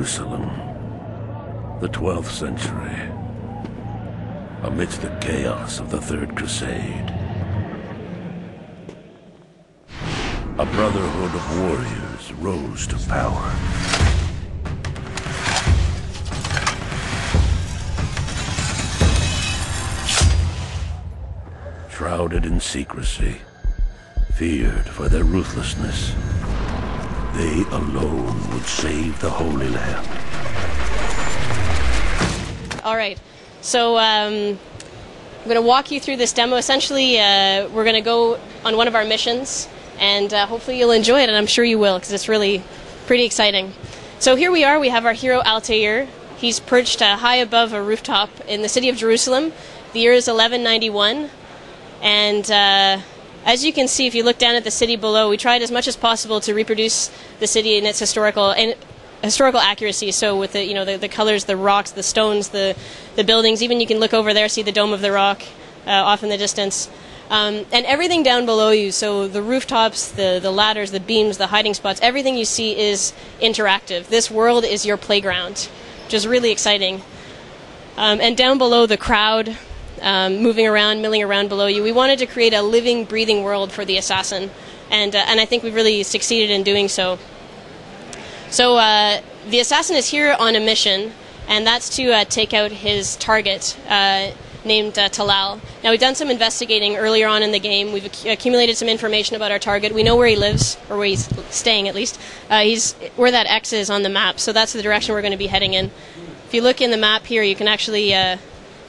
Jerusalem, the 12th century, amidst the chaos of the Third Crusade. A brotherhood of warriors rose to power. Shrouded in secrecy, feared for their ruthlessness, they alone would save the Holy Land. All right, so I'm going to walk you through this demo. Essentially, we're going to go on one of our missions, and hopefully you'll enjoy it, and I'm sure you will, because it's really pretty exciting. So here we are. We have our hero Altair. He's perched high above a rooftop in the city of Jerusalem. The year is 1191, and as you can see, if you look down at the city below, we tried as much as possible to reproduce the city in its historical accuracy. So with the colors, the rocks, the stones, the buildings. Even you can look over there, see the Dome of the Rock off in the distance, and everything down below you. So the rooftops, the ladders, the beams, the hiding spots. Everything you see is interactive. This world is your playground, which is really exciting. And down below, the crowd. Moving around, milling around below you. We wanted to create a living, breathing world for the assassin, and I think we've really succeeded in doing so. So the assassin is here on a mission, and that's to take out his target, named Talal. Now, we've done some investigating earlier on in the game. We've accumulated some information about our target. We know where he lives, or where he's staying at least. He's where that X is on the map, so that's the direction we're going to be heading in. If you look in the map here, you can actually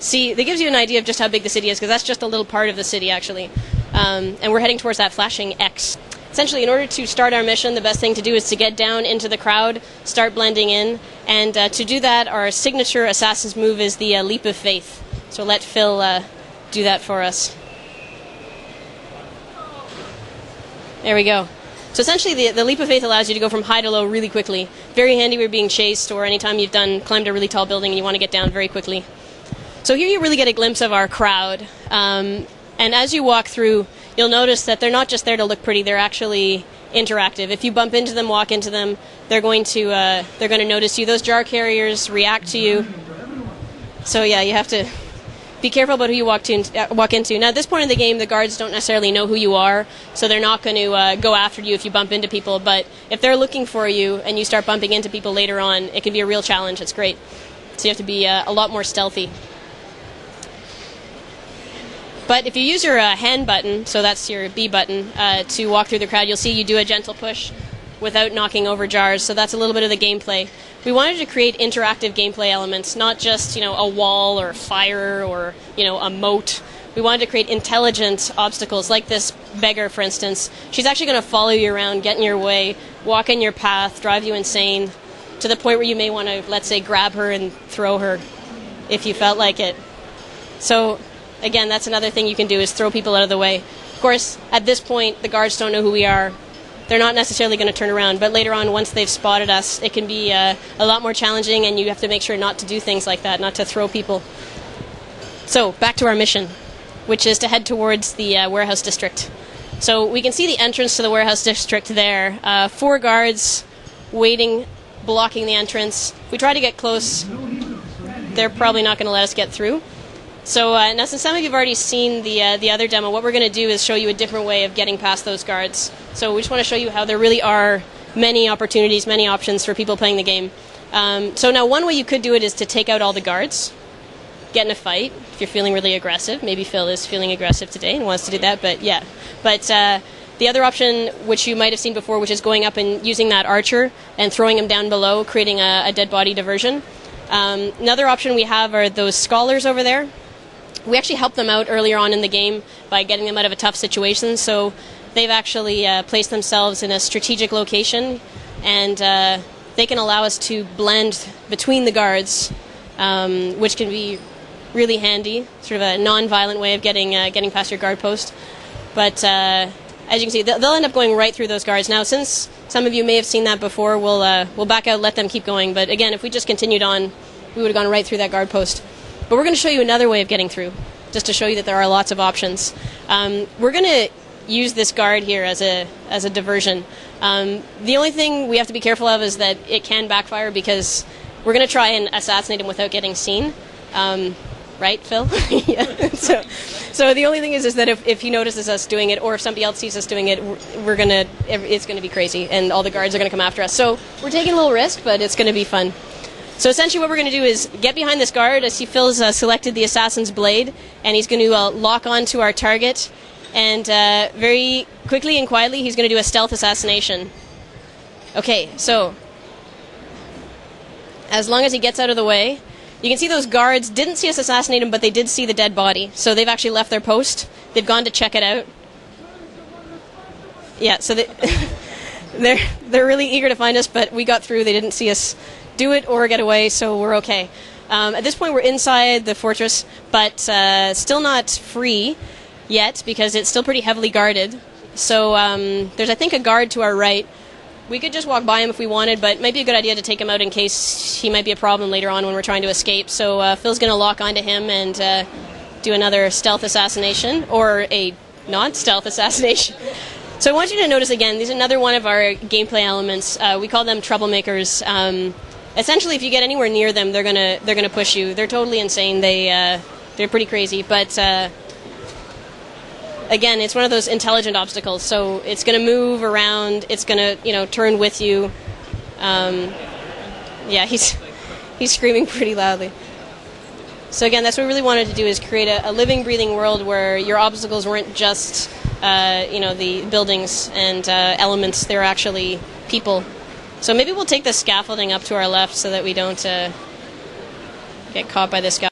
see, that gives you an idea of just how big the city is, because that's just a little part of the city, actually. And we're heading towards that flashing X. Essentially, in order to start our mission, the best thing to do is to get down into the crowd, start blending in, and to do that, our signature assassin's move is the leap of faith. So let Phil do that for us. There we go. So essentially, the leap of faith allows you to go from high to low really quickly. Very handy when you're being chased, or anytime you've climbed a really tall building and you want to get down very quickly. So here you really get a glimpse of our crowd, and as you walk through, you'll notice that they're not just there to look pretty, they're actually interactive. If you bump into them, walk into them, they're going to notice you. Those jar carriers react to you. So yeah, you have to be careful about who you walk into. Now, at this point in the game, the guards don't necessarily know who you are, so they're not going to go after you if you bump into people, but if they're looking for you and you start bumping into people later on, it can be a real challenge. It's great. So you have to be a lot more stealthy. But if you use your hand button, so that's your B button, to walk through the crowd, you'll see you do a gentle push without knocking over jars. So that's a little bit of the gameplay. We wanted to create interactive gameplay elements, not just a wall or fire or a moat. We wanted to create intelligent obstacles, like this beggar, for instance. She's actually going to follow you around, get in your way, walk in your path, drive you insane, to the point where you may want to, let's say, grab her and throw her if you felt like it. So again, that's another thing you can do, is throw people out of the way. Of course, at this point, the guards don't know who we are. They're not necessarily going to turn around, but later on, once they've spotted us, it can be a lot more challenging, and you have to make sure not to do things like that, not to throw people. So, back to our mission, which is to head towards the warehouse district. So, we can see the entrance to the warehouse district there. 4 guards waiting, blocking the entrance. If we try to get close, they're probably not going to let us get through. So now, since some of you have already seen the other demo, what we're going to do is show you a different way of getting past those guards. So we just want to show you how there really are many opportunities, many options for people playing the game. So now, one way you could do it is to take out all the guards, get in a fight if you're feeling really aggressive. Maybe Phil is feeling aggressive today and wants to do that, but yeah. But the other option, which you might have seen before, which is going up and using that archer and throwing him down below, creating a dead body diversion. Another option we have are those scholars over there. We actually helped them out earlier on in the game by getting them out of a tough situation, so they've actually placed themselves in a strategic location, and they can allow us to blend between the guards, which can be really handy, sort of a non-violent way of getting past your guard post. But as you can see, they'll end up going right through those guards. Now, since some of you may have seen that before, we'll back out, let them keep going. But again, if we just continued on, we would have gone right through that guard post. But we're going to show you another way of getting through, just to show you that there are lots of options. We're going to use this guard here as a diversion. The only thing we have to be careful of is that it can backfire, because we're going to try and assassinate him without getting seen. Right, Phil? Yeah. So the only thing is that if he notices us doing it, or if somebody else sees us doing it, it's going to be crazy, and all the guards are going to come after us. So we're taking a little risk, but it's going to be fun. So essentially what we're going to do is get behind this guard. I see Phil's selected the assassin's blade, and he's going to lock onto our target, and very quickly and quietly he's going to do a stealth assassination. Okay, so as long as he gets out of the way, you can see those guards didn't see us assassinate him, but they did see the dead body. So they've actually left their post. They've gone to check it out. Yeah, so they're really eager to find us, but we got through. They didn't see us do it or get away, so we're okay. At this point, we're inside the fortress, but still not free yet, because it's still pretty heavily guarded. So there's, I think, a guard to our right. We could just walk by him if we wanted, but it might be a good idea to take him out in case he might be a problem later on when we're trying to escape. So Phil's going to lock onto him and do another stealth assassination, or a non-stealth assassination. So I want you to notice again, these are another one of our gameplay elements. We call them troublemakers. Essentially, if you get anywhere near them, they're gonna push you. They're totally insane. They're pretty crazy, but again, it's one of those intelligent obstacles, so it's going to move around, it's going to, turn with you. Yeah, he's screaming pretty loudly. So again, that's what we really wanted to do, is create a living, breathing world where your obstacles weren't just, the buildings and elements, they're actually people. So maybe we'll take the scaffolding up to our left so that we don't get caught by this guy.